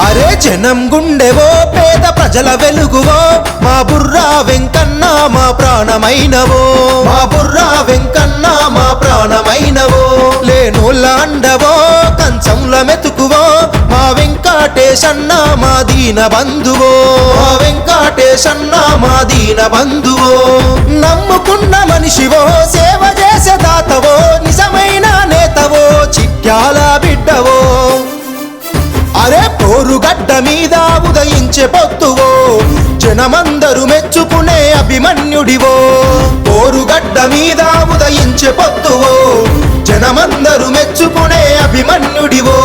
అరే జనం గుండెవో పేద ప్రజల వెలుగువో మా బుర్రా వెంకన్న మా ప్రాణమైనవో మా బుర్రా వెంకన్న మా ప్రాణమైనవో లేనోళ్ళ అండవో కంచంల మెతుకువో మా వెంకటేశన్న మా దీన బంధువో మా వెంకటేశన్న మా దీన బంధువో నమ్ముకున్న మనిషివో సేవ చేసే దాతవో నిజమైన నేతవో చిట్యాల బిడ్డవో అరే పోరుగడ్డ మీద ఉదయించే పొత్తువో జనమందరూ మెచ్చుకునే అభిమన్యుడివో పోరుగడ్డ మీద ఉదయించే పొత్తువో జనమందరూ మెచ్చుకునే అభిమన్యుడివో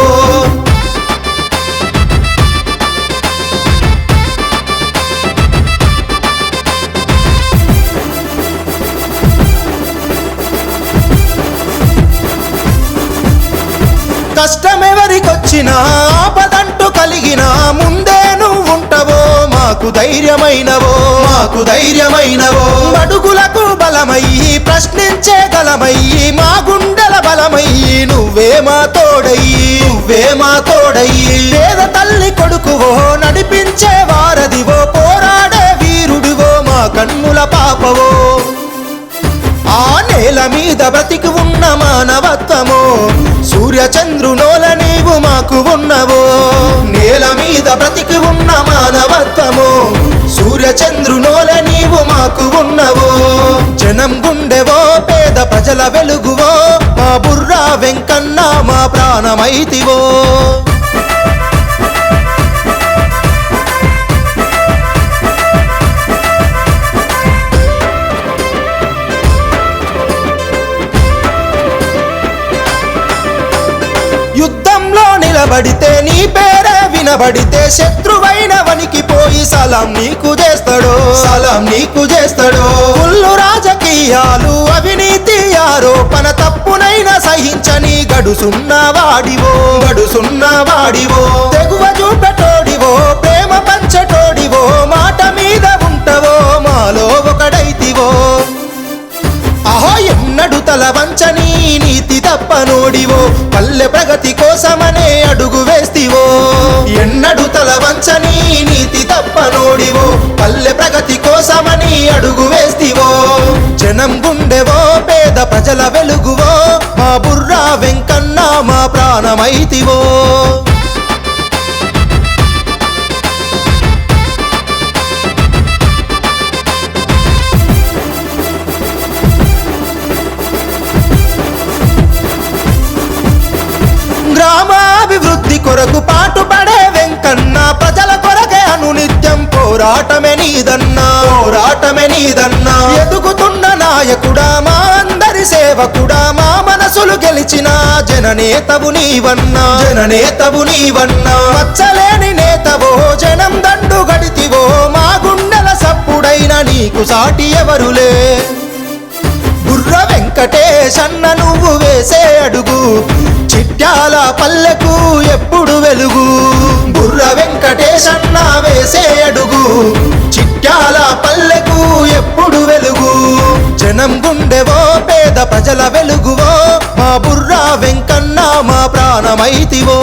కష్టమెవరికొచ్చినా ఆపదంటూ కలిగినా ముందే నువ్వుంటవో మాకు ధైర్యమైనవో మాకు ధైర్యమైనవో అడుగులకు బలమయ్యి ప్రశ్నించే గలమయ్యి మా గుండెల బలమయ్యి నువ్వే మా తోడయ్యి నువ్వే మా తోడయ్యి పేద తల్లి కొడుకువో నడిపించే వారదివో పోరాడే వీరుడివో మా కన్నుల పాపవో ఆ నేల మీద బ్రతికి ఉన్న మానవత్వమో సూర్య చంద్రునోల నీవు మాకు ఉన్నవో నేల మీద బ్రతికి ఉన్న మానవత్వమో సూర్య చంద్రునోల నీవు మాకు ఉన్నవో జనం గుండెవో పేద ప్రజల వెలుగువో మా బుర్రా వెంకన్న మా ప్రాణమైతివో యుద్ధంలో నిలబడితే నీ పేరే వినబడితే శత్రువైన వణికిపోయి సలాం నీకు చేస్తాడో సలాం నీకు చేస్తాడో కుళ్ళు రాజకీయాలు అవినీతి ఆరోపణ తప్పునైనా సహించని గడుసున్న వాడివో తెగువ చూపెటోడివో ప్రేమ పంచటోడివో మాట మీద ఉంటవో మాలో ఒకడైతివో అహో ఎన్నడు తల వంచని నీతి తప్పనోడివో పల్లె ప్రగతి కోసమనే అడుగు వేస్తివో ఎన్నడు తల వంచని నీతి తప్పనోడివో పల్లె ప్రగతి కోసమని అడుగు వేస్తివో జనం గుండెవో పేద ప్రజల వెలుగువో మా బుర్రా వెంకన్న మా ప్రాణమైతివో గ్రామాభివృద్ధి కొరకు పాటుపడే వెంకన్న ప్రజల కొరకే అనునిత్యం పోరాటమే నీదన్నా ఎదుగుతున్న నాయకుడా మా అందరి సేవకుడా మా మనసులు గెలిచిన జననేతవు నీవన్నా మచ్చలేని నేతవో జనం దండు గడితివో మా గుండెల సప్పుడైన నీకు సాటి ఎవరులే బుర్ర వెంకటేశన్న నువ్వు వేసే అడుగు చిట్యాల పల్లెకు ఎప్పుడు వెలుగు బుర్ర వెంకటేశన్న వేసే అడుగు చిట్యాల పల్లెకు ఎప్పుడు వెలుగు జనం గుండెవో పేద ప్రజల వెలుగువో మా బుర్రా వెంకన్న మా ప్రాణమైతివో